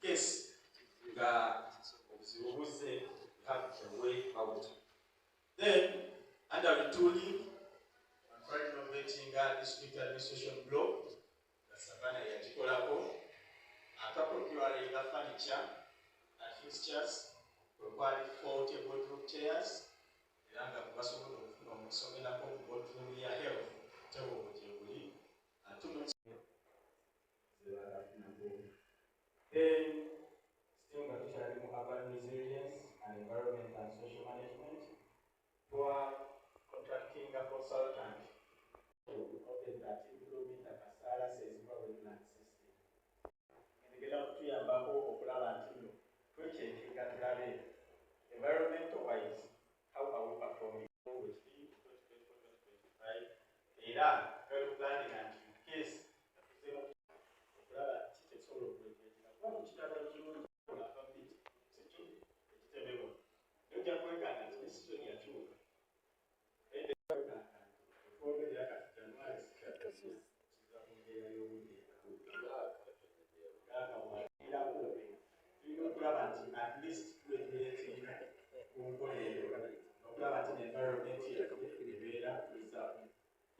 case have a way out. Then, under retooling and renovating district administration block, the Savannah Yatikolako, after procuring furniture and fixtures, provided 4 table chairs, the younger person from Sominako boardroom health, table and 2 months. Then, still particularly urban resilience and environment and social management, for contracting a consultant open 30 kilometer Kasala says wetland system. In the Gela Tuyambako Okulava Antino, which is environmental wise, how are we performing with the 2025 data, very planning and in case at least 20 minutes in environment here,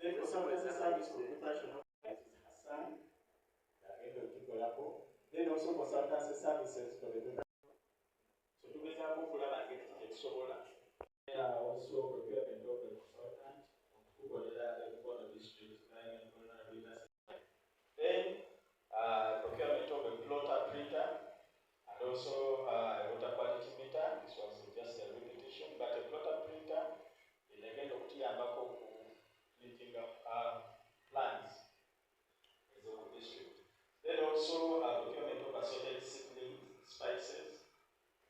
then for some service for professional Hassan, then also consultancy services for the so to make a popular and get solar. There are also procurement of the consultant who got the corner district, then procurement of a plotter printer and also a water quality meter. This was just a repetition, but a plotter printer is again of Tiambako meeting up plans as a district. Then also procurement of assorted seedling spices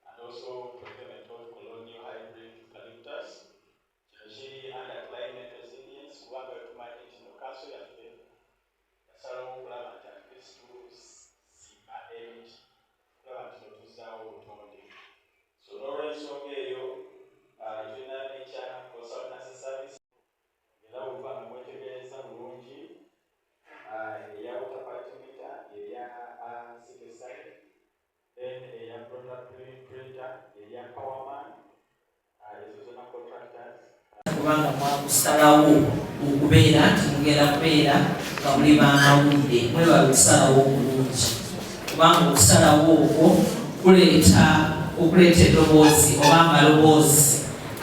and also procurement of colonial hybrid eucalyptus. Usually under climate resilience, we are going to manage in the council at the Salon Plan at least to see at age plan to Sao Tony. So Lawrence Ongeyo, regional nature consultancy service. Now we are going to get some lungi. Ya water quality meter, ya city side, then ya product printer, ya powerman, seasonal contractors. Kubanga mwakusalawo okubeera nti mugenda kubeera nga muli bamawulire mwebala okusalawo okulungi kubanga okusalawo okwo kuleeta eddoboozi oba amaloboozi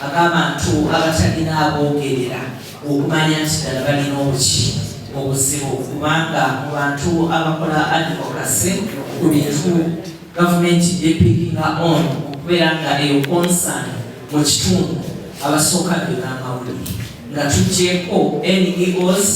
ag'abantu abatalina aboogerera okumanya nti ddala balina obuki obuzibu kubanga mu bantu abakola advocacy ku bintu gavumenti gyepikinga on okubeera nga eyo concern mu kitundu abasooka be b'amawulire nga tuggyeko NGOs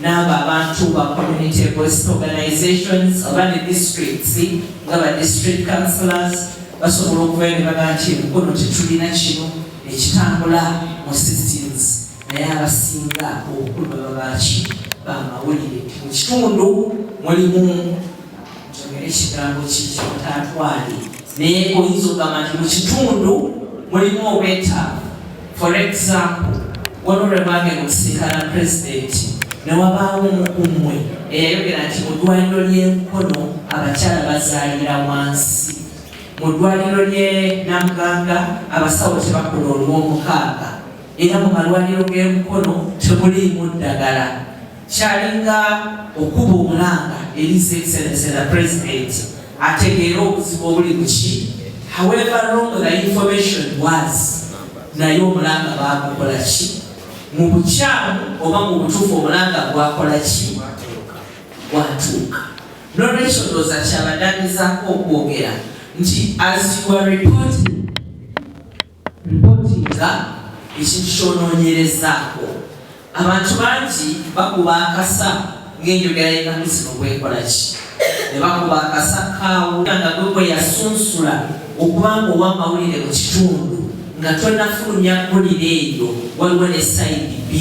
n'abo abantu ba community based organizations oba ne districts nga ba district councillors basobola okubeera ne bagamba nti emikono tetulina kino ekitambula mu systems naye abasinga obukulu baba baki b'amawulire mu kitundu mulimu njogera ekigambo kiki otatwale naye oyinza okugamba nti mu kitundu mulimu obwetaavu. For example, Honorable Bange okusinkana President ne wabaawo omukumwe eyayogera nti mu ddwaliro ly'Enkono abakyala bazaalira wansi, mu ddwaliro ly'e Namuganga abasawo tebakola olw'omukaaga, era mu malwaliro g'Enkono temuliimu ddagala. Kyalinga okuba omulanga eri His Excellency the President ategeera obuzibu obuli buki. However wrong the information was, naye omulanga baagukola ki mu bukyamu oba mu butuufu omulanga gwakola ki gwatuuka. N'olwekyo ndowooza kyabaddanyizaako okwogera nti as you are reportinga ekintu ky'onoonyerezaako abantu bangi bakuba akasa ng'enjogera y'ennaku zino bwekola ki ne bakuba akasa kaawo nga gwe yasunsula okubanga ow'amawulire mu kitundu nga tonafulumya mpulire eyo waliwo ne side B,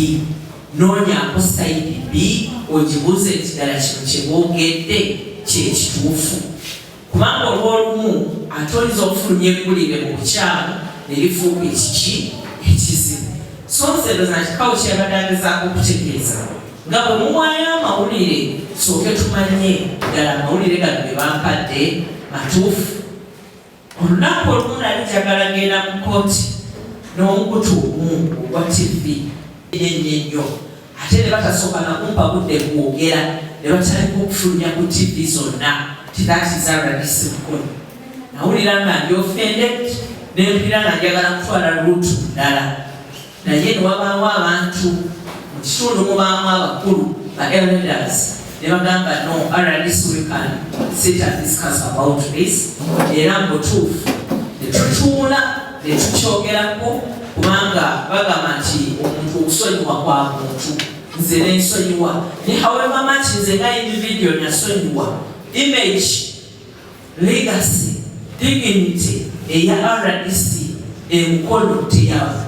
noonyaako side B ogibuuze nti ddala kino kyebwogedde kyekituufu kubanga olw'olumu ate oyinza okufulumya eggulire mu bukyamu ne lifuuka ekiki ekizibu. So nze ndowooza nti kawo kyabadde agezaako okutegeeza nga bwe muwaayo amawulire sooke tumanye ddala amawulire gano ge bampadde matuufu. Olunaku olumu nali njagala genda mu kooti n'omukutu omu ogwa TV ennyo ate ne batasooka na kumpa budde kwogera ne batandika okufulumya ku TV zonna titatiza RDC Mukono. Nawulira nga ndi offended ne mpulira nga njagala kutwala luutu ddala, naye ne wabaawo abantu mu kitundu mubaamu abakulu ba elders ne bagamba no, RDC we can sit and discuss about this. Era mbutuufu ne tutuula ne tukyogerako kubanga bagamba nti omuntu okusonyiwa kwa muntu, nze nensonyiwa ne however much nze nga individual nasonyiwa, image, legacy, dignity eya RDC Mukono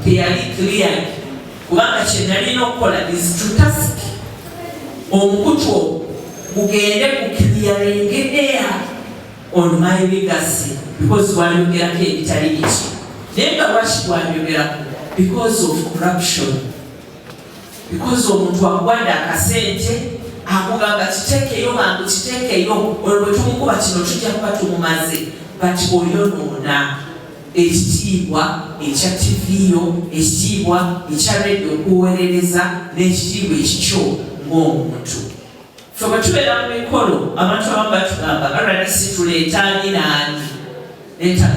teyali clear kubanga kye nalina okukola is to task omukutu gugende ku clearing air on my legacy because wanyogerako ebitali biki. Naye nga lwaki wanyogerako? Because of corruption. Because omuntu akugwadde akasente akugamba kiteekeyo bantu kiteekeyo, olwo bwe tumukuba kino tujja kuba tumumaze, but oyonoona ekitiibwa ekya TV yo, ekitiibwa ekya radio okuweerereza n'ekitiibwa ekikyo ng'omuntu. Ffe bwe tubeera mu mikolo abantu abamu batugamba RDC tuleeta ani n'ani, leeta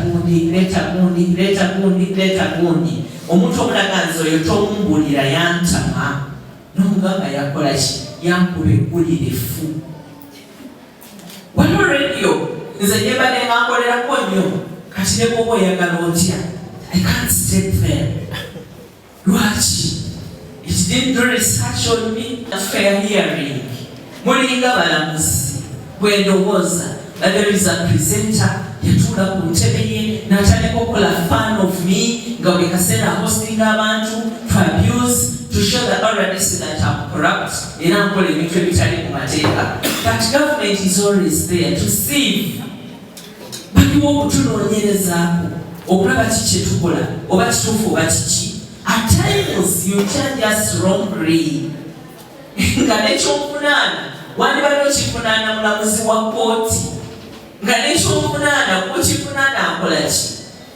gundi. Omuntu omulaganzi oyo tomumbuulira yantama n'omugamba yakola ki? Yankuba eggulire effu. Waliwo radio nze nyebadde nga nkolerako nnyo kati ne bw'oba oyagala otya I can't step there. Lwaki? It didn't do research on me. A fair hearing. Mulinga balamuzi bwe ndowooza that there is a presenter yatuula ku ntebe ye n'atandika okukola fan of me nga buli kaseera hostinga abantu to abuse, to show the RDC that I'm corrupt era nkola ebintu ebitali mu mateeka. But government is always there to see. Baliwo okutunoonyerezaako okulaba kiki kye tukola oba kituufu oba kiki. At times you can just wrongly nga n'ekyomunaana wandibadde okifunaana mulamuzi wa kooti, nga n'ekyomunaana kukifunaana akola ki?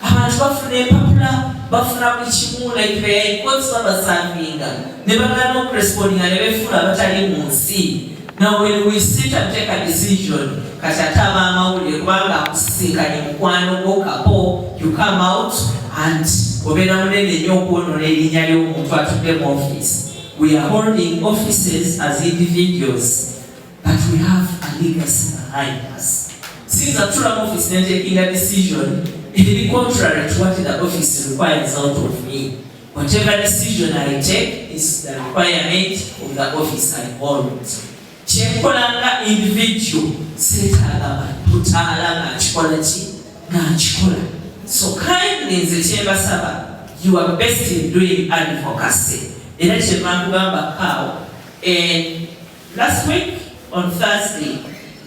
Abantu bafuna empapula, bafuna buli kimu like the courts babasavinga ne bagana okurespondiga ne befuula abatali mu nsi. Now when we sit and take a decision, kati ate ab'amawulire kubanga akusisinkanye mukwano gwo kapo, you come out and obeera munene nnyo okwonoona erinnya ly'omuntu atudde mu office. We are holding offices as individuals, but we have a legacy behind us. Since I'm sure office is taking a decision, it will be contrary to what the office requires out of me. Whatever decision I take is the requirement of the office I hold. Kyenkolanga individual, seetaaga tutaala ng'akikola ki? Ng'akikola. So kindly nze kyembasaba, you are best in doing advocacy. Era kye bankugamba kaawo. Last week on Thursday,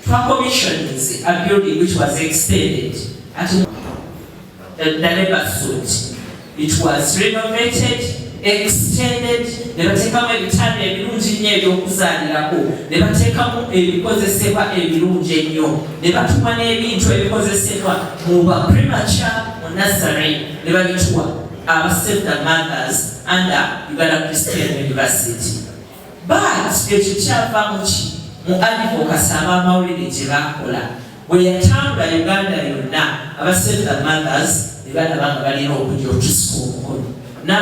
commissions a building which was extended at the Labour suit. It was renovated, extended, ne bateekamu ebitanda ebirungi nnyo ebyokuzaalirako, ne bateekamu ebikozesebwa ebirungi ennyo, ne batuma n'ebintu ebikozesebwa mu ba premature mu nursery ne babituwa Save the Mothers under Uganda Christian University. But ekyo kyava mu advocacy ab'amawulire gye bakola bwe yatambula Uganda yonna Save the Mothers ne balaba nga balina okujja otusika omukono,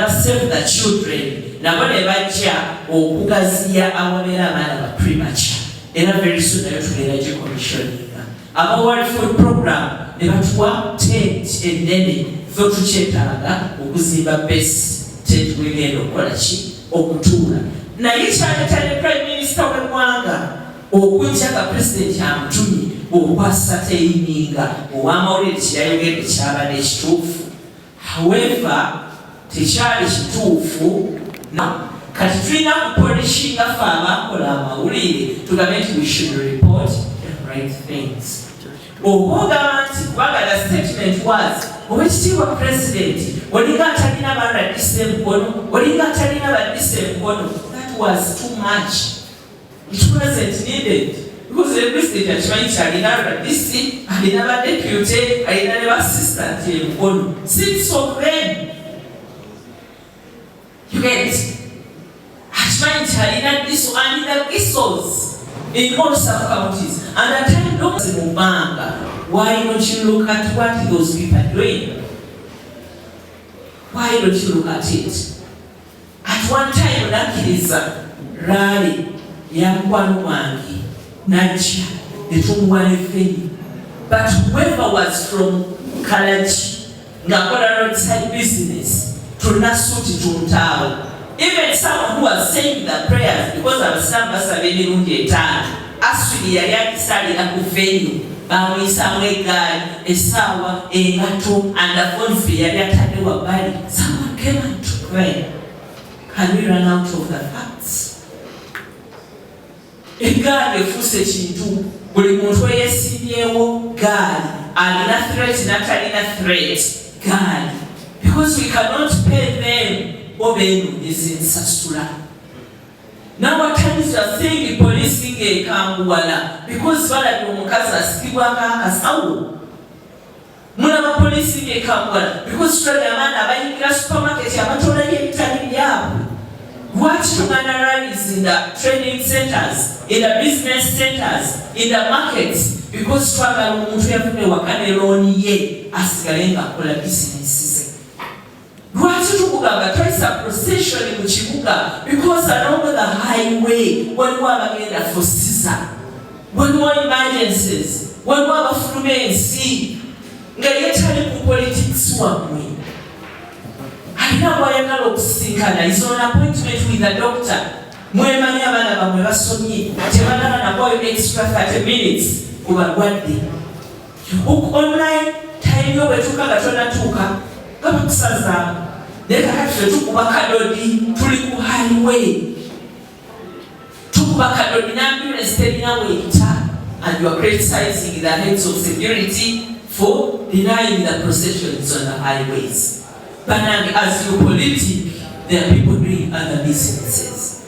Save the Children nabo ne bajja okugaziya awabeera abaana ba premature era very soon nayo tugenda gye commissioninga. Aba World Food Program ne batuwa tent ennene zo tukyetaaga okuzimba base tent wegenda okukola ki? Okutuula. Naye kyaleeta ne Prime Minister w'eggwanga okujja nga President amutumye okwasa teyininga ow'amawulire kyeyayogedde kyaba n'ekituufu. However, tekyali kituufu. Kati tulina kupolishinga ffe abakola amawulire tugambe nti we should report the right things. Ogamba nti kubanga the statement was Oweekitiibwa President olinga atalina ba RDC Mukono, olinga atalina ba RDC Mukono. That was too much. It wasn't needed. Because the president akimanyi alina DC, alina ba deputy, alina ne ba assistant y'emikono. 6 of them. You get it? Akimanyi alina this and the whistles in all sub-counties. And at time, don't say Mubanga. Why don't you look at what those people are doing? Why don't you look at it? At one time, nakkiriza rally yamukwano wange najja netumuwa revenue, but whoever was from Karachi ngakola roadside business tulina suuti tuntaawo. Even someone who was saying the prayers because abasiramu basaba emirundi 5 asuli yali akisalira ku venue bamuyisaamu eggaali essaawa engato and the phone fee yali atadde wabbali. Someone came and took prayer. Can we run out of the facts? Eggaali efuuse kintu buli muntu eyesimbyewo gaali alina threat natalina threat gaali, because we cannot pay them obeenunyezensasula. Now at times you are saying policing ekambuwala because balabye omukazi asikibwako akasawo. Mulaba policing ekambuwala because tulabye abaana abayingira supermarket abatoola y'ebitali byabwe. Lwaki tumanalize in the training centers, in the business centers, in the markets? Because twagala omuntu yavune waka ne looni ye asigale ng'akola business ze. Lwaki tukugamba twayisa procession mu kibuga? Because along the highway waliwo abagenda for Caesar, waliwo emergencies, waliwo abafuluma ensi nga yetali ku politics wammwe. Alina bw'ayagala okusinkana is on appointment with the doctor. Mwemanyi abaana bamwe basomye tebalaba nabwayo extra 30 minutes ku balwadde. Online time yo bwetuuka nga tonatuuka nga bakusazaamu. Naye kakati ffe tukuba kadodi tuli ku highway. Tukuba kadodi n'ambulance terina weyita, and you are criticizing the heads of security for denying the processions on the highways. But as you politic, there are people doing other businesses.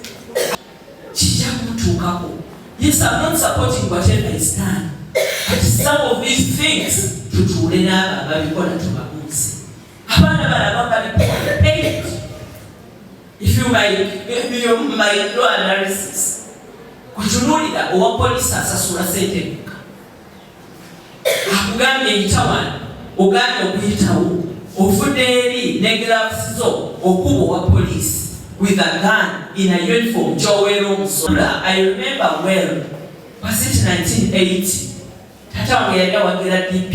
Yes, I'm not supporting whatever is done, but some of these things tutulena babikola tubabuzi. Abana barabanga bikola paid. If you might do analysis, kutunulira owa police asasula sente muka. Akugambye yitawana, ogambye okuyitawo. Ofuderi negatives zo okubo wa police with a gun in a uniform Joel Msola. I remember well, was it 1980? Tata wange yali awagira DP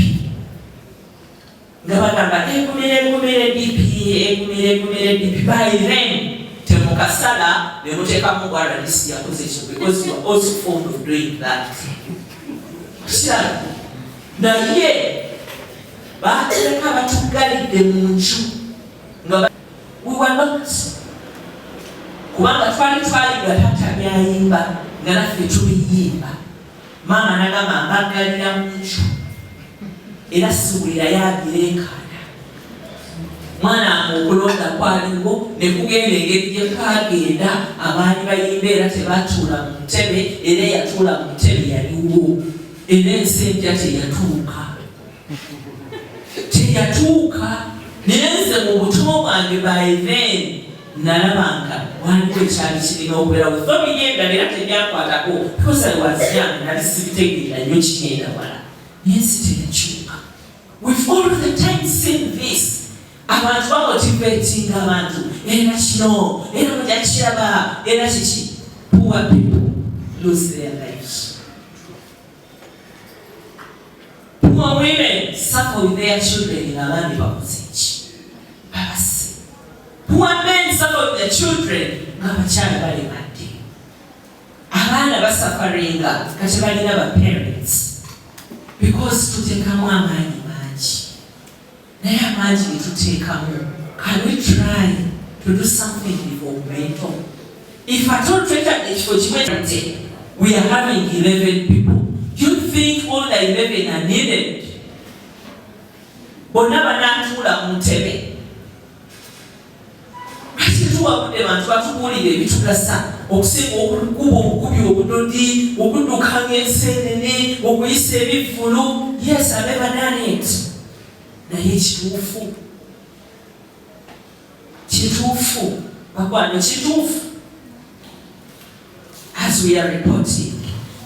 nga bagamba egumire DP. By then temukasala ne muteekamu bwaralisi yakoze ekyo, because you are also fond of doing that. Naye batereka batugalidde mu nju nga we were not, kubanga twali nga tata byayimba nga naffe tubiyimba. Maama nagamba mbagalira mu nju era siwulira yabireekaana. Mwana okulonda kwalingo ne kugenda engeri gye kagenda, abaani bayimba era tebatuula mu ntebe, era eyatuula mu ntebe yaliwo, era ensejja teyatuuka. Teyatuuka nenze mu butono bwange by then nalabanga waliwo ekyali kirina okubeera wethobinyenda era tenyakwatako because I was young nali sibitegeera nnyo kigenda wala naye siteyakyuka. We've all the time seen this. Abantu bamotivatinga abantu era kino era mujja kiraba era kiki. Poor people lose their lives. Poor women suffer with their children in abandi bakozeeki babasi. Poor men suffer with their children ng'abakyala bali badde. Abaana basafaringa kati balina ba parents because tuteekamu amaanyi mangi. Naye amaanyi ge tuteekamu, can we try to do something developmental? If at all twetadde ekifo kimu we are having 11 people. You think all the 11 are needed? Bonna banatuula mu ntebe. Lwaki tuwabudde bantu batubuulire ebitugasa okusinga okukuba obukubi obudodi, okudukanga ensenene, okuyisa ebivvulu. Yes, I've never done it. Naye kituufu bakwano, kituufu. As we are reporting,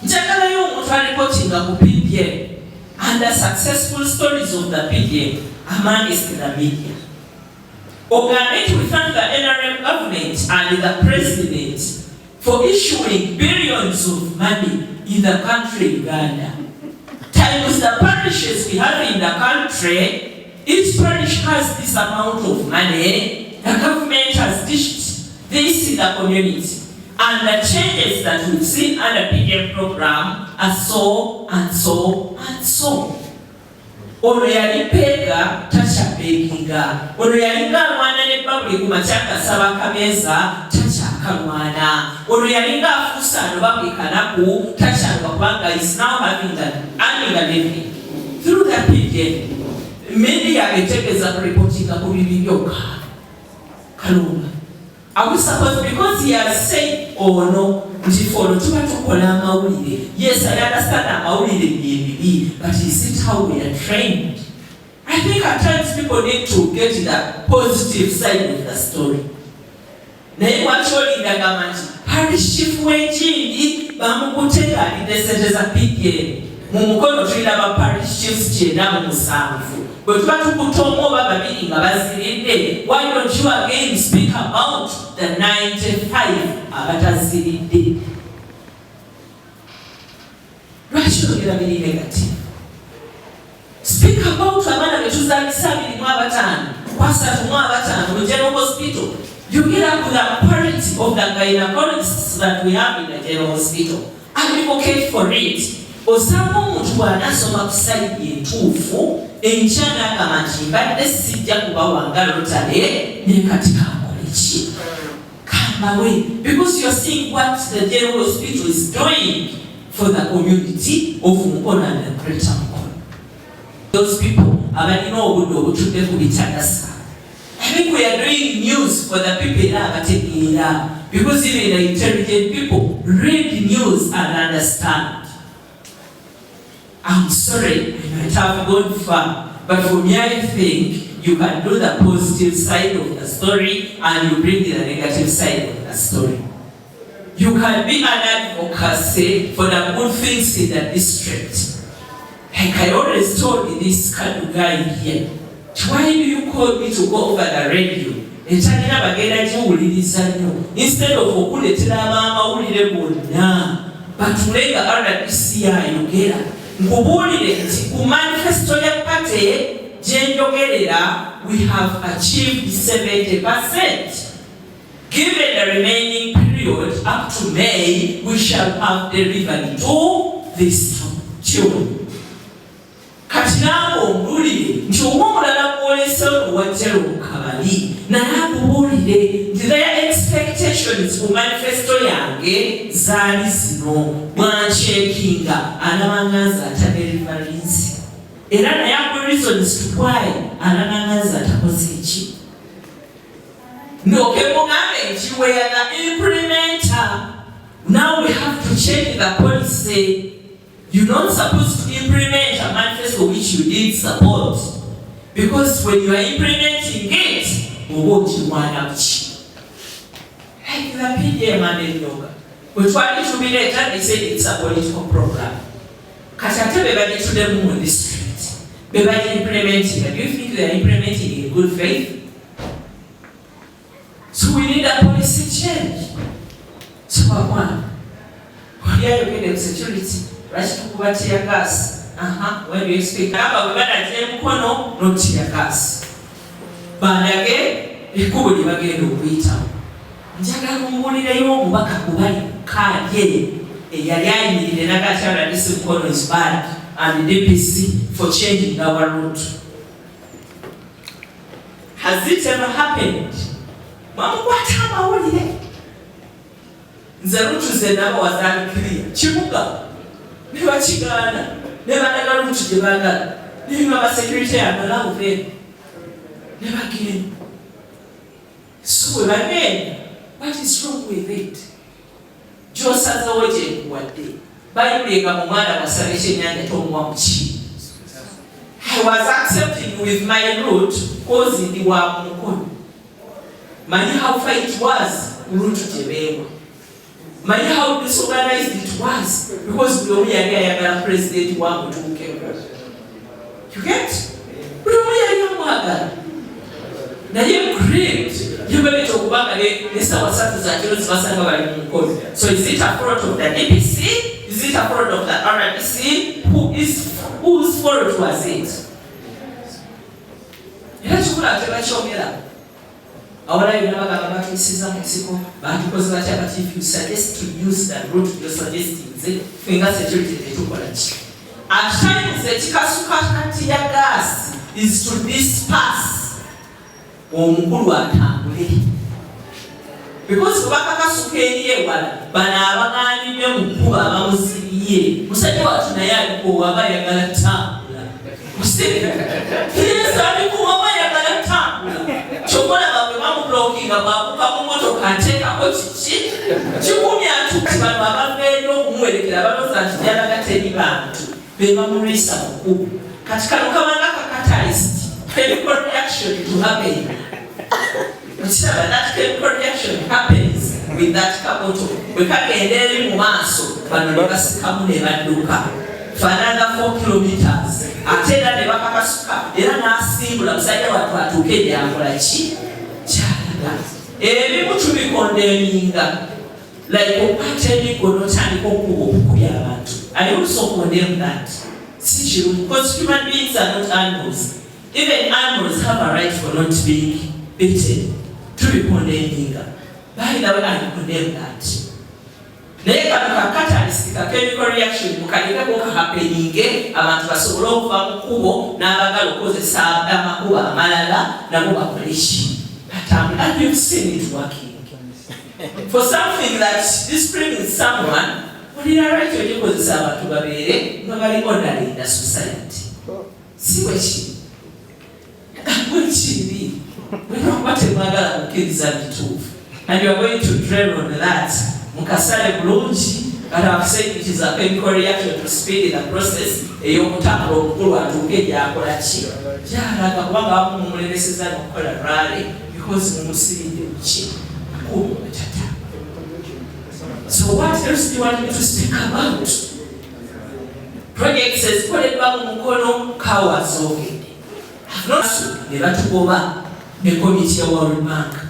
njagalayo omuntu alipotinga ku PPM and the successful stories of the PPM amongst the media. Organic, we thank the NRM government and the president for issuing billions of money in the country Uganda. Times the parishes we have in the country, each parish has this amount of money. The government has dished this in the community. And the changes that we've seen under PPM program are so and so and so. Ono yalipega tacha beginga. Ono yalinga mwana ne babuli kumachaka saba kameza tacha kamwana. Ono yalinga afusa no babuli kanaku tacha wapanga is now having a living. Through the PPM, media yagetegeza reporting kubibyoka. Kalunga. Are we supposed, because he has said, oh no, yes, I understand amawulire, but is it how we are trained? I think at times people need to get to the positive side of the story. Naye wacholindaga manti parish chief w'enjiri bamukutega alidesenteza PPM mu mukono tulina ba parish chiefs 97. But what to put on over babiri nga baziridde, why don't you again speak about the 95 abataziridde? Lwaki oyogera biri negative? Speak about abaana betuzaalisa 25 kwasatu mu abatano mu General Hospital. You get up to the parents of the gynecologists that we have in the General Hospital. Advocate for it. Osama omuntu bw'anasoma ku sayidi entuufu enkyana agamba nti mbadde sijja kubawanga lotale ne kati kankola ki kambawe, because you're seeing what the General Hospital is doing for the community of Mukono and the Greater Mukono. Those people abalina obudde obutudde ku bitandasa. I think we are doing news for the people abategeera, because even the intelligent people read news and understand. I'm sorry, I might have gone far, but for me I think you can do the positive side of the story and you bring the negative side of the story. You can be an advocacy for the good things in the district. Like I always told this kind of guy here, why do you call me to go over the radio? Instead of okuletera amawulire bonna batulenga RDC ayogera ngubulire nti ku manifesto ya party gyenjogerera we have achieved 70%. Given the remaining period up to May, we shall have delivered to this tune. Katinabo mbulire nti omulala kwolesa wajjero kabali nakubulire nti their expectations ku manifesto yange zaali zino bwanchekinga anamangaza atadeliverance era naye akwe reasons to why anamangaza atakoze eki nokemugambe nti we are the implementer. Now we have to change the policy. You're not supposed to implement a manifesto which you did support, because when you are implementing it, like the PDM and yoga, we tried to be later, they said it's a political program. Kasate bebadi to them on the street. Bebadi implementing. Do you think they are implementing in good faith? So we need a policy change. So one, here you get the security. Right to go tear gas. When you expect about whether it's Mukono, no tear gas. But again, you could again wait out. Jaga Mumulire Mubaka Kubai, car ye, a Yayani, the Nagata, this Mukono is bad, and the DPC for changing our route. Has it ever happened? Mama, what time are we here? The route is the number was unclear. Chibuka. Never chigana, never never to the baga, never secretary and allow them. Never kidding. So again, what is wrong with it? gy'osazewo gye nkuwadde bayibuli nga mu mwana wasala ekyennyanja tomuwa muki. I was accepting with my root cause ndi wa mukono. Manyi how far it was root gye beewa. Manyi how disorganized it was because buli omu yali ayagala president wa mutuukeko. You get? Buli omu yali amwagala. Naye great yebaleeta okubanga ne ssaawa 3 za kiro zibasanga bali mu mukono. So is it a fault of the DPC? Is it a fault of the RDC? Whose fault was it? Era kikula tebakyogera. Awalayo n'abagamba batuusiza mu nsiko batukoze batya bati if you suggest to use the route you're suggesting finger security tetukola ki. At times ekikasuka kati ya gas is to disperse omukulu atambule. Because bakakasuka eri ewala bano abagaanidde mu kkuba abamuzibiye musajja watu naye aliko waba ayagala tambula. Yesu aliko waba ayagala tambula. Kyokolaba bwe bamublokinga bwabuka mu motoka ateekako kiki kikumya atuti bano abagenda okumuwerekera balooza nti yalaga teri bantu be bamulwisa mu kkubo. Kati kano kabanga kakatalist chemical reaction to happen. That chemical reaction happens with that kaboto. We kagenda eri mu maaso bano ne basikamu ne badduka for another 4 kilometers. Ate era ne bakakasuka era n'asimbula musajja watu atuuke gyakola ki kyalaga. Ebimu tubikondeminga like okwata emigono otandika okukubya abantu. I also condemn that. Si kirungi because human beings are not animals. Even animals have a right for not being beaten. Tubikondeminga. By the way, I condemn that. Naye kano kakatalist ka chemical reaction mukalekeko kahappeninge abantu basobole okuva mu kkubo n'abagala okukozesa amakubo amalala nabo bakole ki batambula. And you've seen it working. For something that disciplines someone, olina right ogikozesa abantu babeere nga bali ordinary in the society. Si bwe kiri. Bwe kiri. Bwe temwagala kukkiriza bituufu. And you are going to dwell on that. Mukasale bulungi, but I've said it is a chemical reaction to speed the process. Ey'okutambula omukulu atuuke gyakola ki gyalaga kubanga bamumulemeseza n'okukola rally because mumusiridde ki kubo batata. So what else do you want me to speak about? Projects ezikoleddwa mu mukono kawazoogedde. Ne batugoba ne komiti ya World Bank.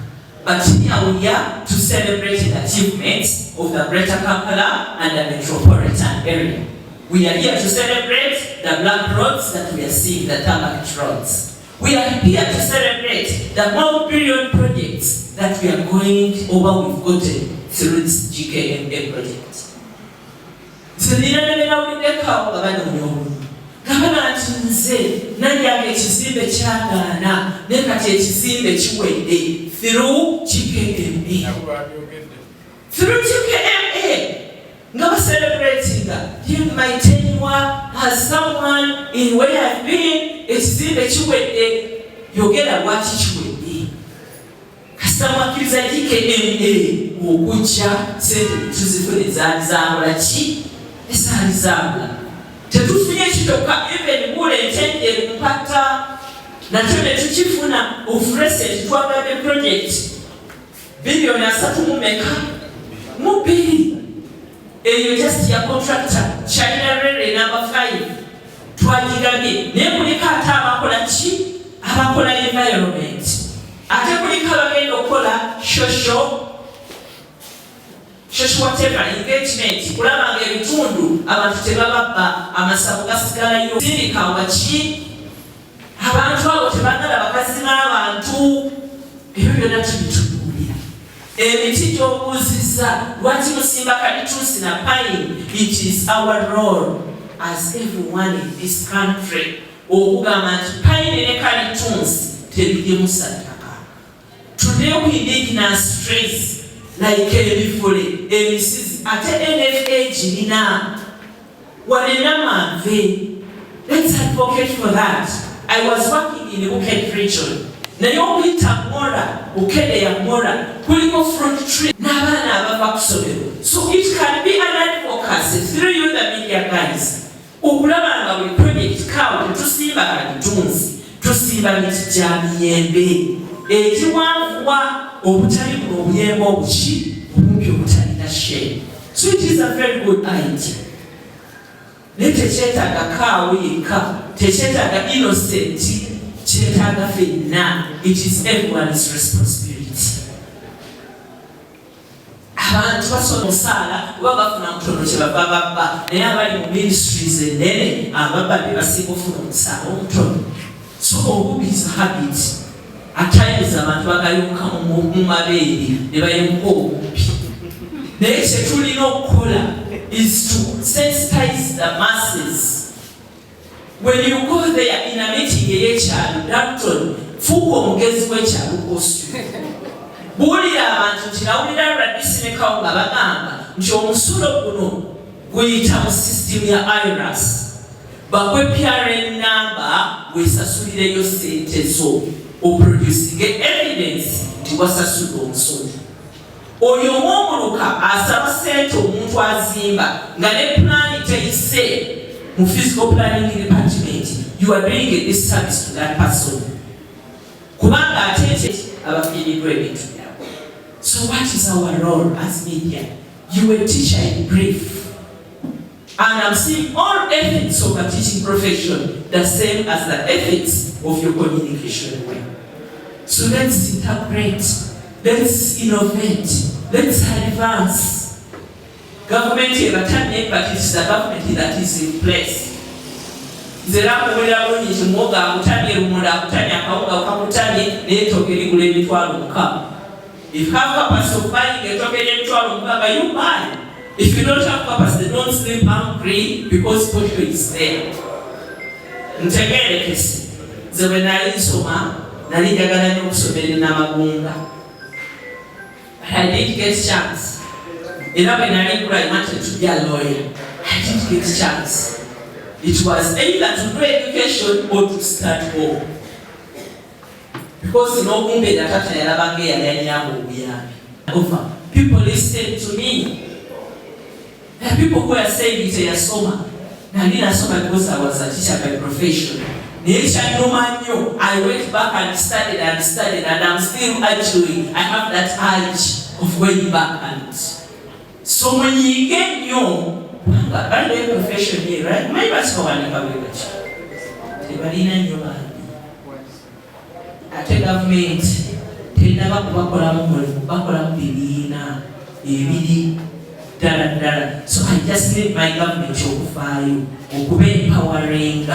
But here we are to celebrate the achievements of the Greater Kampala and the metropolitan area. We are here to celebrate the black roads that we are seeing, the tarmac roads. We are here to celebrate the multi-billion projects that we are going over with gotten through this GKMA project. So Gavana ati nze nanyange ekizimbe kyagaana naye kati ekizimbe kiwedde through GKMA. Through GKMA nga baselebratinga during my tenure as someone in where I've been ekizimbe kiwedde yogera lwaki kiwedde. Kasita mwakkiriza GKMA okujja sente tuzifune zaali zaamula ki ezaali zaamula. Tetufunye ekitoka even bule entendere mpata nakyo ne tukifuna of recent twagadde project bilioni 3 mu bbiri eyo just ya contractor China Railway number 5 twagigabye naye kuliko ate abakola ki abakola environment ate kuliko abagenda okukola social whatever engagement kulaba nga ebitundu abantu tebababba amasabu gasigalayo sindika waki abantu abo tebagala bakazi n'abantu ebyo byonna tubitunuulira. Emiti gy'obuuzizza lwaki musimba kalituusi na pine. It is our role as everyone in this country okugamba nti pine ne kalituusi tebigemusa ttaka. Today we indigenous trees like ebifule emisizi ate NFA girina walina manve. Let's advocate for that. I was working in the Bukit region. Naye okuyita Mora, Bukede ya Mora, kuliko fruit tree n'abaana bava ku ssomero. So it can be an advocacy through you the media guys. Okulaba nga buli project kawo tetusimba kalitunzi, tusimba miti gya miyembe egiwanvuwa obutali buno obuyembe obuki obumpi obutalina shame. So it is a very good idea. Ne tekyetaaga kaawo yekka, tekyetaaga innocent, kyetaaga ffenna. It is everyone's responsibility. Abantu basoma omusaala oba bafuna mutono kye bava babba, naye abali mu ministries ennene ababba be basinga ofuna omusaala omutono. So obubi is a habit. At times abantu bagayuka mu mabeere ne bayemuka obumpi. Naye kye tulina okukola is to sensitize the masses. When you go there in a meeting ey'ekyalo, Dapton, fuuka omugezi w'ekyalo kostu. Buulira abantu nti nawulira Radisi ne Kawo nga bagamba nti omusulo guno guyita mu system ya IRAS. Bakwe PRN number weesasulireyo ssente zo oproducing evidence nti wasasula omusolo. Oyo omwomuluka asaba ssente omuntu azimba nga ne plan teyise mu physical planning department, you are doing a disservice to that person. Kubanga ate abafiiridwa ebintu byabwe. So what is our role as media? You a teacher in brief. And I'm seeing all ethics of a teaching profession the same as the ethics of your communication way. So let's interpret, let's innovate, let's advance. Government ebatamye, but it's the government that is in place. Zera kuwela bunyi kimoga akutamye lumunda akutamye akawunga ukamutamye n'etooke ligula emitwalo mukaaga. If you have capacity of buying a token emitwalo mukaaga, you buy. If you don't have capacity, don't sleep hungry because potential is there. Ntegere kesi. Zewe nali nsoma, nali njagala nnyo okusomera Namagunga. But I didn't get chance. Era bwe nali nkula, I wanted to be a lawyer. I didn't get chance. It was either to do education or to start war. Because n'obumbe natata yalabanga yalyanyamu obuyambi. People listen to me. There are people who are saying it's a soma. Nali nasoma because I was a teacher by profession. I went back and studied and I'm still actually, I have that urge of going back and so when you get new, I do a profession here, right? My pastor one coverage. Tebalina nyoba. Ate government tenda bakola mu bibina ebiri dala. So I just need my government okufaayo okuba empowering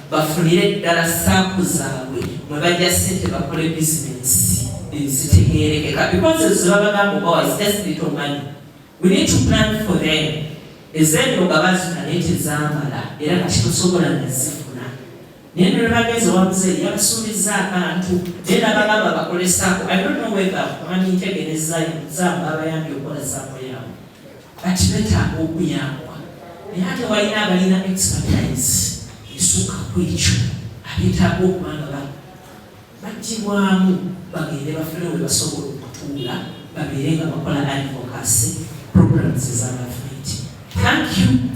bafunire ddala saaku zaabwe mwe bajja ssente bakole business ezitegeerekeka because ezibabagamba oba was just little money. We need to plan for them. Ezendo nga bazina naye tezaamala era kati tosobola nazifuna. Naye ne bagenzi wamuzeeri yabasuubiza akantu naye nabagamba bakole saako. I don't know whether mani ntegereza zamba abayambye okukola saako yaabwe. Kati betaaga okuyambwa. Naye ate walina abalina expertise esukka ku ekyo abeetaaga okuba nga baggyibwamu bagende bafune we basobola okutuula babeere nga bakola advocacy programs eza gavumenti. Thank you.